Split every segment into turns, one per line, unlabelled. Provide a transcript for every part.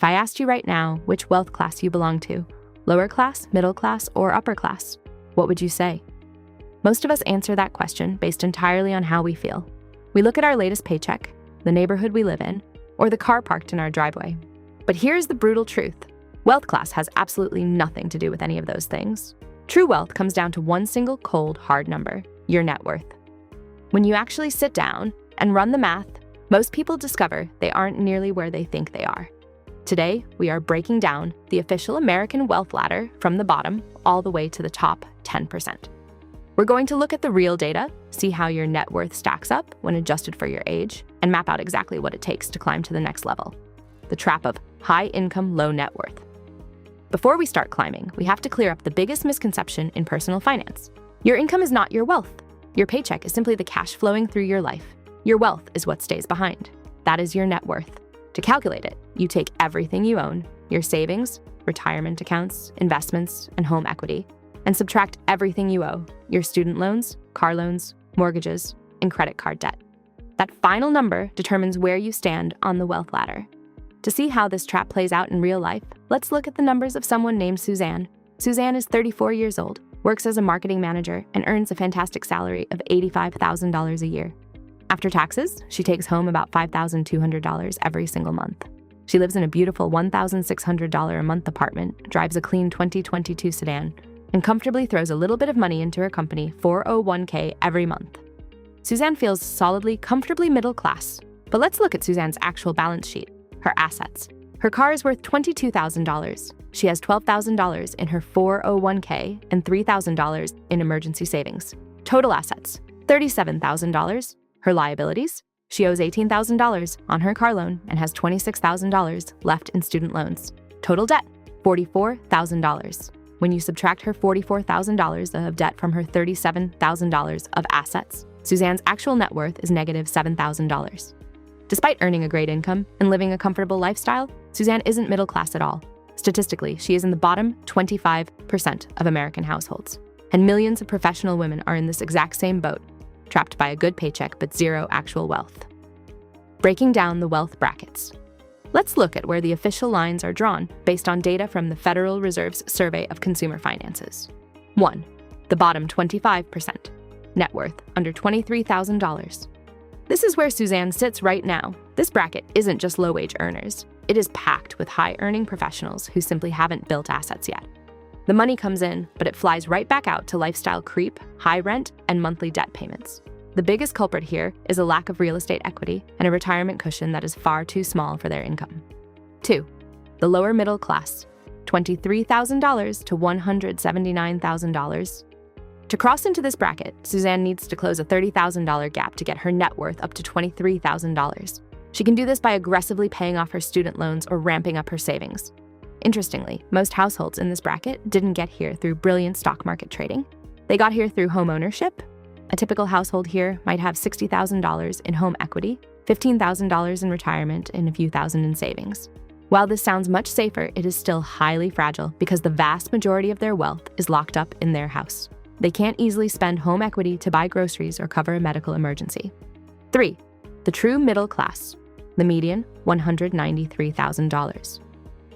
If I asked you right now which wealth class you belong to, lower class, middle class, or upper class, what would you say? Most of us answer that question based entirely on how we feel. We look at our latest paycheck, the neighborhood we live in, or the car parked in our driveway. But here's the brutal truth. Wealth class has absolutely nothing to do with any of those things. True wealth comes down to one single cold, hard number, your net worth. When you actually sit down and run the math, most people discover they aren't nearly where they think they are. Today, we are breaking down the official American wealth ladder from the bottom all the way to the top 10%. We're going to look at the real data, see how your net worth stacks up when adjusted for your age, and map out exactly what it takes to climb to the next level. The trap of high income, low net worth. Before we start climbing, we have to clear up the biggest misconception in personal finance. Your income is not your wealth. Your paycheck is simply the cash flowing through your life. Your wealth is what stays behind. That is your net worth. To calculate it, you take everything you own, your savings, retirement accounts, investments, and home equity, and subtract everything you owe, your student loans, car loans, mortgages, and credit card debt. That final number determines where you stand on the wealth ladder. To see how this trap plays out in real life, let's look at the numbers of someone named Suzanne. Suzanne is 34 years old, works as a marketing manager, and earns a fantastic salary of $85,000 a year. After taxes, she takes home about $5,200 every single month. She lives in a beautiful $1,600 a month apartment, drives a clean 2022 sedan, and comfortably throws a little bit of money into her company 401k every month. Suzanne feels solidly, comfortably middle class. But let's look at Suzanne's actual balance sheet. Her assets. Her car is worth $22,000. She has $12,000 in her 401k and $3,000 in emergency savings. Total assets, $37,000. Her liabilities. She owes $18,000 on her car loan and has $26,000 left in student loans. Total debt, $44,000. When you subtract her $44,000 of debt from her $37,000 of assets, Suzanne's actual net worth is negative $7,000. Despite earning a great income and living a comfortable lifestyle, Suzanne isn't middle class at all. Statistically, she is in the bottom 25% of American households. And millions of professional women are in this exact same boat, trapped by a good paycheck but zero actual wealth. Breaking down the wealth brackets. Let's look at where the official lines are drawn based on data from the Federal Reserve's Survey of Consumer Finances. 1. The bottom 25%. Net worth under $23,000. This is where Suzanne sits right now. This bracket isn't just low-wage earners. It is packed with high-earning professionals who simply haven't built assets yet. The money comes in, but it flies right back out to lifestyle creep, high rent, and monthly debt payments. The biggest culprit here is a lack of real estate equity and a retirement cushion that is far too small for their income. 2. The lower middle class, $23,000 to $179,000. To cross into this bracket, Suzanne needs to close a $30,000 gap to get her net worth up to $23,000. She can do this by aggressively paying off her student loans or ramping up her savings. Interestingly, most households in this bracket didn't get here through brilliant stock market trading. They got here through home ownership. A typical household here might have $60,000 in home equity, $15,000 in retirement, and a few thousand in savings. While this sounds much safer, it is still highly fragile because the vast majority of their wealth is locked up in their house. They can't easily spend home equity to buy groceries or cover a medical emergency. 3. The true middle class. The median, $193,000.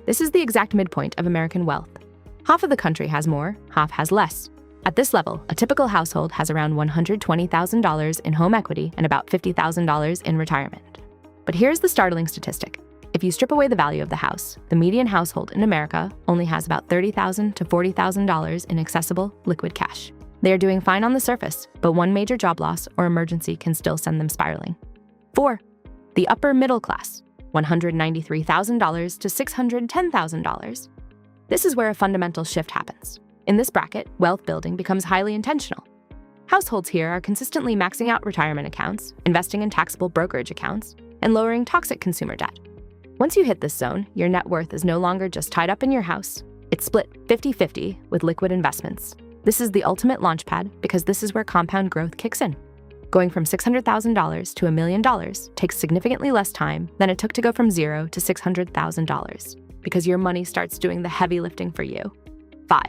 This is the exact midpoint of American wealth. Half of the country has more, half has less. At this level, a typical household has around $120,000 in home equity and about $50,000 in retirement. But here's the startling statistic. If you strip away the value of the house, the median household in America only has about $30,000 to $40,000 in accessible liquid cash. They are doing fine on the surface, but one major job loss or emergency can still send them spiraling. 4. The upper middle class, $193,000 to $610,000. This is where a fundamental shift happens. In this bracket, wealth building becomes highly intentional. Households here are consistently maxing out retirement accounts, investing in taxable brokerage accounts, and lowering toxic consumer debt. Once you hit this zone, your net worth is no longer just tied up in your house. It's split 50-50 with liquid investments. This is the ultimate launchpad because this is where compound growth kicks in. Going from $600,000 to $1 million takes significantly less time than it took to go from $0 to $600,000 because your money starts doing the heavy lifting for you. 5.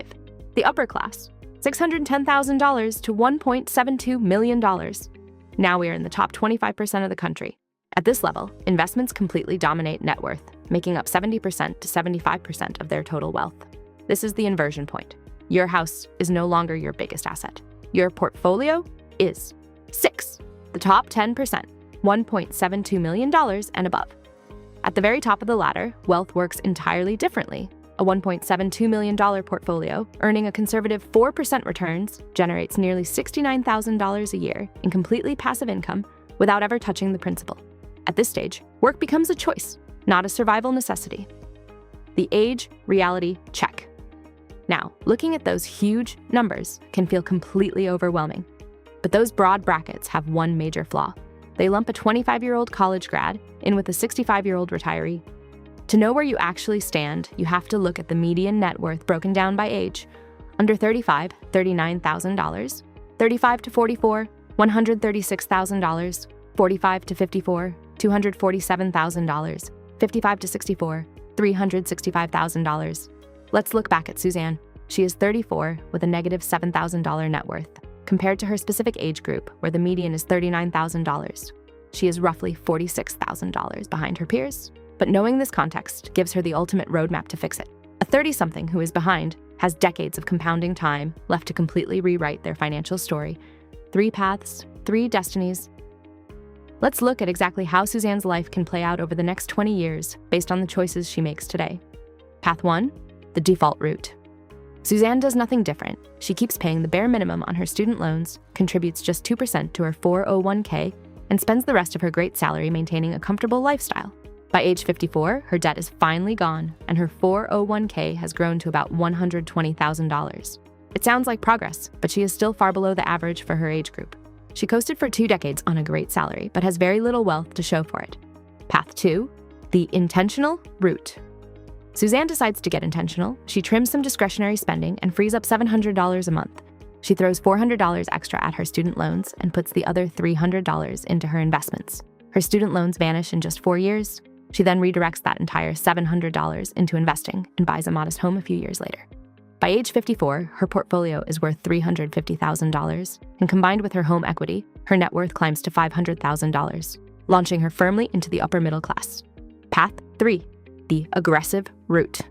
The upper class, $610,000 to $1.72 million. Now we are in the top 25% of the country. At this level, investments completely dominate net worth. making up 70% to 75% of their total wealth. This is the inversion point. Your house is no longer your biggest asset. Your portfolio is. 6. The top 10%, $1.72 million and above. At the very top of the ladder, wealth works entirely differently. A $1.72 million portfolio, earning a conservative 4% returns, generates nearly $69,000 a year in completely passive income without ever touching the principal. At this stage, work becomes a choice, not a survival necessity. The age reality check. Now, looking at those huge numbers can feel completely overwhelming. But those broad brackets have one major flaw. They lump a 25-year-old college grad in with a 65-year-old retiree. To know where you actually stand, you have to look at the median net worth broken down by age. Under 35, $39,000. 35 to 44, $136,000. 45 to 54, $247,000. 55 to 64, $365,000. Let's look back at Suzanne. She is 34 with a negative $7,000 net worth, compared to her specific age group where the median is $39,000. She is roughly $46,000 behind her peers. But knowing this context gives her the ultimate roadmap to fix it. A 30-something who is behind has decades of compounding time left to completely rewrite their financial story. 3 paths, 3 destinies. Let's look at exactly how Suzanne's life can play out over the next 20 years based on the choices she makes today. Path 1, the default route. Suzanne does nothing different. She keeps paying the bare minimum on her student loans, contributes just 2% to her 401k, and spends the rest of her great salary maintaining a comfortable lifestyle. By age 54, her debt is finally gone, and her 401k has grown to about $120,000. It sounds like progress, but she is still far below the average for her age group. She coasted for 2 decades on a great salary, but has very little wealth to show for it. Path 2, the intentional route. Suzanne decides to get intentional. She trims some discretionary spending and frees up $700 a month. She throws $400 extra at her student loans and puts the other $300 into her investments. Her student loans vanish in just 4 years. She then redirects that entire $700 into investing and buys a modest home a few years later. By age 54, her portfolio is worth $350,000, and combined with her home equity, her net worth climbs to $500,000, launching her firmly into the upper middle class. Path 3, the aggressive route.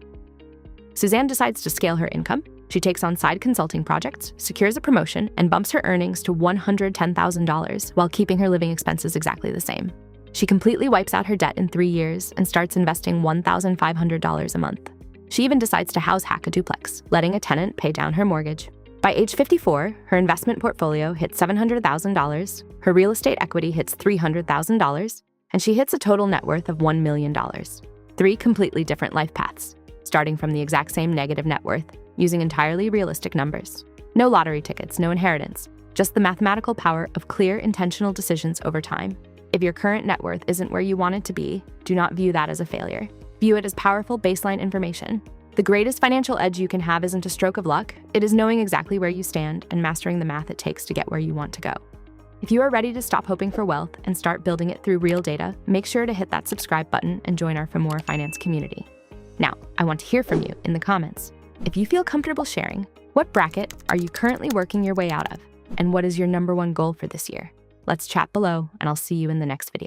Suzanne decides to scale her income. She takes on side consulting projects, secures a promotion, and bumps her earnings to $110,000 while keeping her living expenses exactly the same. She completely wipes out her debt in 3 years and starts investing $1,500 a month. She even decides to house hack a duplex, letting a tenant pay down her mortgage. By age 54, her investment portfolio hits $700,000, her real estate equity hits $300,000, and she hits a total net worth of $1 million. 3 completely different life paths, starting from the exact same negative net worth, using entirely realistic numbers. No lottery tickets, no inheritance, just the mathematical power of clear, intentional decisions over time. If your current net worth isn't where you want it to be, do not view that as a failure. View it as powerful baseline information. The greatest financial edge you can have isn't a stroke of luck, it is knowing exactly where you stand and mastering the math it takes to get where you want to go. If you are ready to stop hoping for wealth and start building it through real data, make sure to hit that subscribe button and join our For More Finance community. Now, I want to hear from you in the comments. If you feel comfortable sharing, what bracket are you currently working your way out of? And what is your #1 goal for this year? Let's chat below, and I'll see you in the next video.